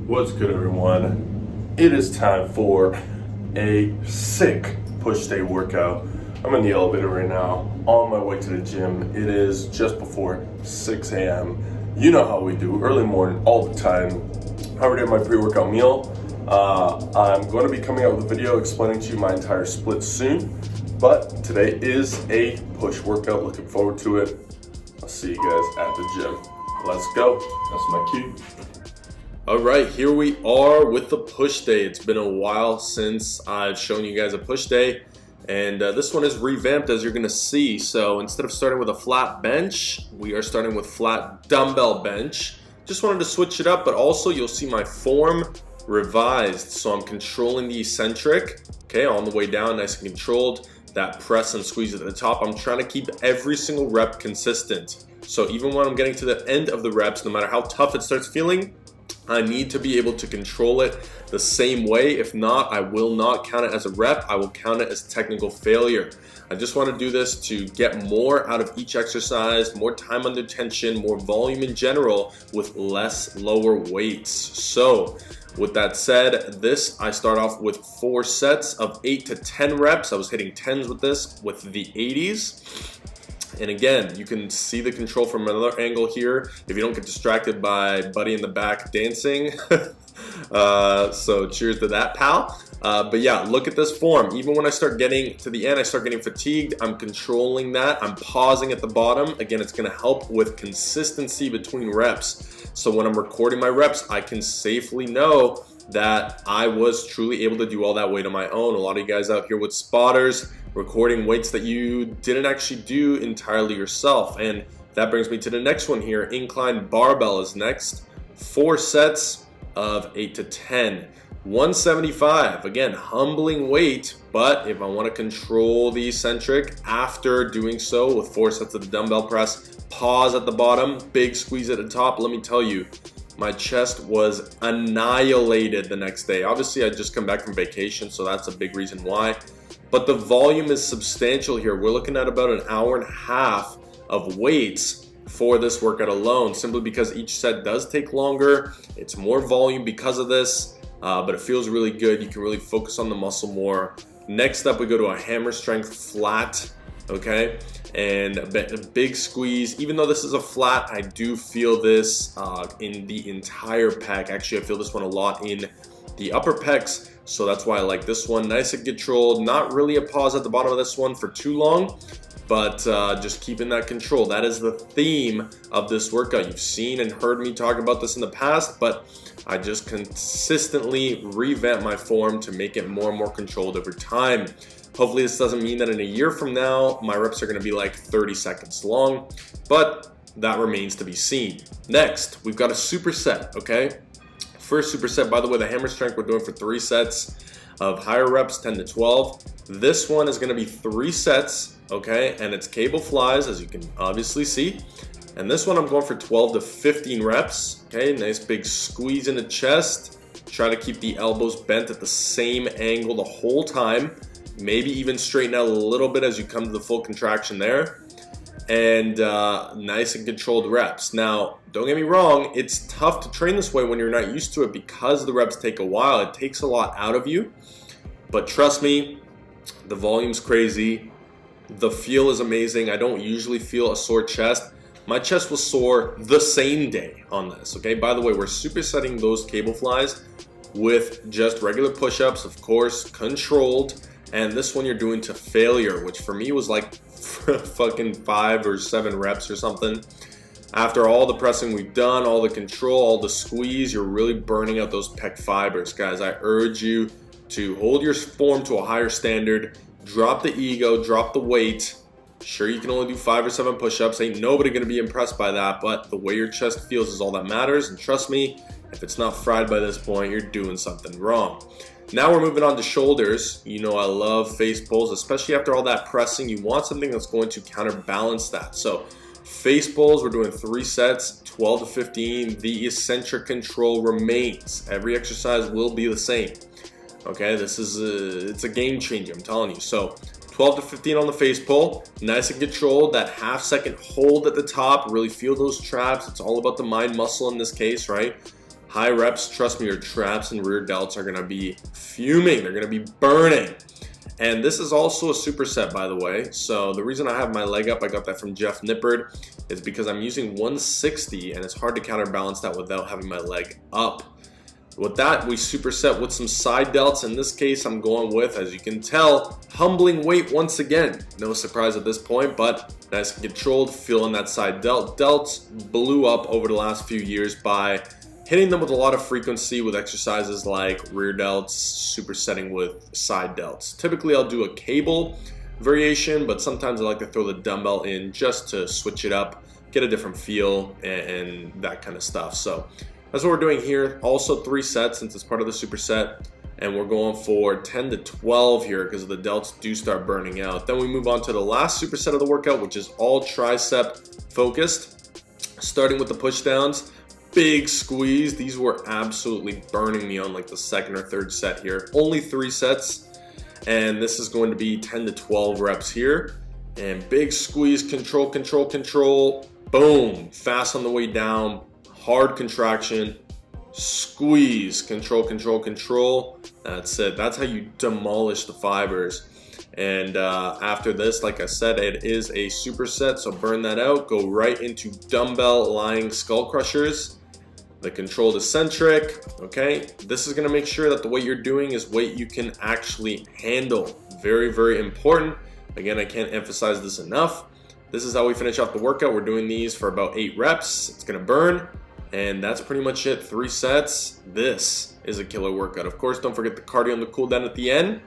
What's good, everyone? It is time for a sick push day workout. I'm in the elevator right now, on my way to the gym. It is just before 6 a.m. You know how we do, early morning, all the time. I already have my pre-workout meal. I'm going to be coming out with a video explaining to you my entire split soon, but today is a push workout. Looking forward to it. I'll see you guys at the gym. Let's go. That's my cue. All right, here we are with the push day. It's been a while since I've shown you guys a push day, and this one is revamped, as you're gonna see. So instead of starting with a flat bench, we are starting with flat dumbbell bench. Just wanted to switch it up, but also you'll see my form revised. So I'm controlling the eccentric, okay, on the way down, nice and controlled. That press and squeeze at the top, I'm trying to keep every single rep consistent. So even when I'm getting to the end of the reps, no matter how tough it starts feeling, I need to be able to control it the same way. If not, I will not count it as a rep. I will count it as technical failure. I just want to do this to get more out of each exercise, more time under tension, more volume in general with less lower weights. So with that said, I start off with 4 sets of 8 to 10 reps. I was hitting 10s with this, with the 80s. And again, you can see the control from another angle here if you don't get distracted by Buddy in the back dancing. So cheers to that, pal. But yeah, look at this form. Even when I start getting to the end, I start getting fatigued. I'm controlling that. I'm pausing at the bottom. Again, it's going to help with consistency between reps. So when I'm recording my reps, I can safely know that I was truly able to do all that weight on my own. A lot of you guys out here with spotters, recording weights that you didn't actually do entirely yourself. And that brings me to the next one here. Incline barbell is next. 4 sets of 8 to 10. 175, again, humbling weight, but if I want to control the eccentric after doing so with 4 sets of the dumbbell press, pause at the bottom, big squeeze at the top, let me tell you, my chest was annihilated the next day. Obviously, I just come back from vacation, so that's a big reason why. But the volume is substantial here. We're looking at about an hour and a half of weights for this workout alone, simply because each set does take longer. It's more volume because of this, but it feels really good. You can really focus on the muscle more. Next up, we go to a hammer strength flat, okay? And a big squeeze. Even though this is a flat, I do feel this in the entire pec. Actually, I feel this one a lot in the upper pecs, so that's why I like this one. Nice and controlled. Not really a pause at the bottom of this one for too long, but just keeping that control. That is the theme of this workout. You've seen and heard me talk about this in the past, but I just consistently revamp my form to make it more and more controlled over time. Hopefully this doesn't mean that in a year from now, my reps are gonna be like 30 seconds long, but that remains to be seen. Next, we've got a superset, okay? First superset, by the way, the hammer strength we're doing for 3 sets of higher reps, 10 to 12. This one is gonna be 3 sets, okay? And it's cable flies, as you can obviously see. And this one I'm going for 12 to 15 reps, okay? Nice big squeeze in the chest. Try to keep the elbows bent at the same angle the whole time. Maybe even straighten out a little bit as you come to the full contraction there. And nice and controlled reps. Now, don't get me wrong, it's tough to train this way when you're not used to it because the reps take a while. It takes a lot out of you. But trust me, the volume's crazy. The feel is amazing. I don't usually feel a sore chest. My chest was sore the same day on this, okay? By the way, we're supersetting those cable flies with just regular push-ups, of course, controlled. And this one you're doing to failure, which for me was like fucking 5 or 7 reps or something. After all the pressing we've done, all the control, all the squeeze, you're really burning out those pec fibers. Guys, I urge you to hold your form to a higher standard, drop the ego, drop the weight. Sure, you can only do 5 or 7 push-ups. Ain't nobody gonna be impressed by that, but the way your chest feels is all that matters. And trust me, if it's not fried by this point, you're doing something wrong. Now we're moving on to shoulders. You know I love face pulls, especially after all that pressing. You want something that's going to counterbalance that. So face pulls, we're doing 3 sets, 12 to 15. The eccentric control remains. Every exercise will be the same. Okay, this is it's a game changer, I'm telling you. So 12 to 15 on the face pull, nice and controlled. That half-second hold at the top, really feel those traps. It's all about the mind muscle in this case, right? high reps, trust me, your traps and rear delts are gonna be fuming. They're gonna be burning. And this is also a superset, by the way. So the reason I have my leg up, I got that from Jeff Nippard, is because I'm using 160 and it's hard to counterbalance that without having my leg up. With that, we superset with some side delts. In this case, I'm going with, as you can tell, humbling weight once again. No surprise at this point, but nice and controlled, feeling that side delt. Delts blew up over the last few years by hitting them with a lot of frequency with exercises like rear delts, supersetting with side delts. Typically, I'll do a cable variation, but sometimes I like to throw the dumbbell in just to switch it up, get a different feel, and that kind of stuff. So that's what we're doing here. Also 3 sets since it's part of the superset, and we're going for 10 to 12 here because the delts do start burning out. Then we move on to the last superset of the workout, which is all tricep focused, starting with the pushdowns. Big squeeze. These were absolutely burning me on like the 2nd or 3rd set here. Only 3 sets, and this is going to be 10 to 12 reps here. And big squeeze, control, control, control. Boom, fast on the way down. Hard contraction, squeeze, control, control, control. That's it. That's how you demolish the fibers. And after this, like I said, it is a superset, so burn that out. Go right into dumbbell lying skull crushers. The controlled eccentric, okay? This is gonna make sure that the weight you're doing is weight you can actually handle. Very, very important. Again, I can't emphasize this enough. This is how we finish off the workout. We're doing these for about 8 reps. It's gonna burn. And that's pretty much it. 3 sets. This is a killer workout. Of course, don't forget the cardio and the cool down at the end.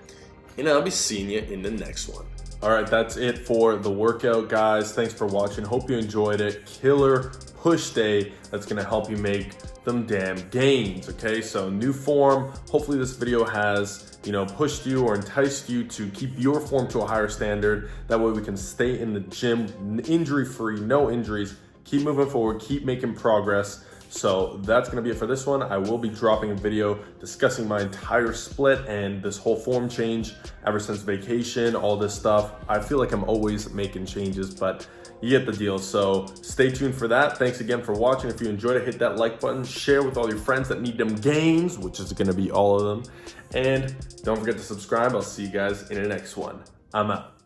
And I'll be seeing you in the next one. All right, that's it for the workout, guys. Thanks for watching. Hope you enjoyed it. Killer push day that's gonna help you make them damn gains, okay? So new form. Hopefully this video has, pushed you or enticed you to keep your form to a higher standard. That way we can stay in the gym injury-free, no injuries. Keep moving forward, keep making progress. So that's gonna be it for this one. I will be dropping a video discussing my entire split and this whole form change ever since vacation, all this stuff. I feel like I'm always making changes, but you get the deal. So stay tuned for that. Thanks again for watching. If you enjoyed it, hit that like button, share with all your friends that need them gains, which is gonna be all of them. And don't forget to subscribe. I'll see you guys in the next one. I'm out.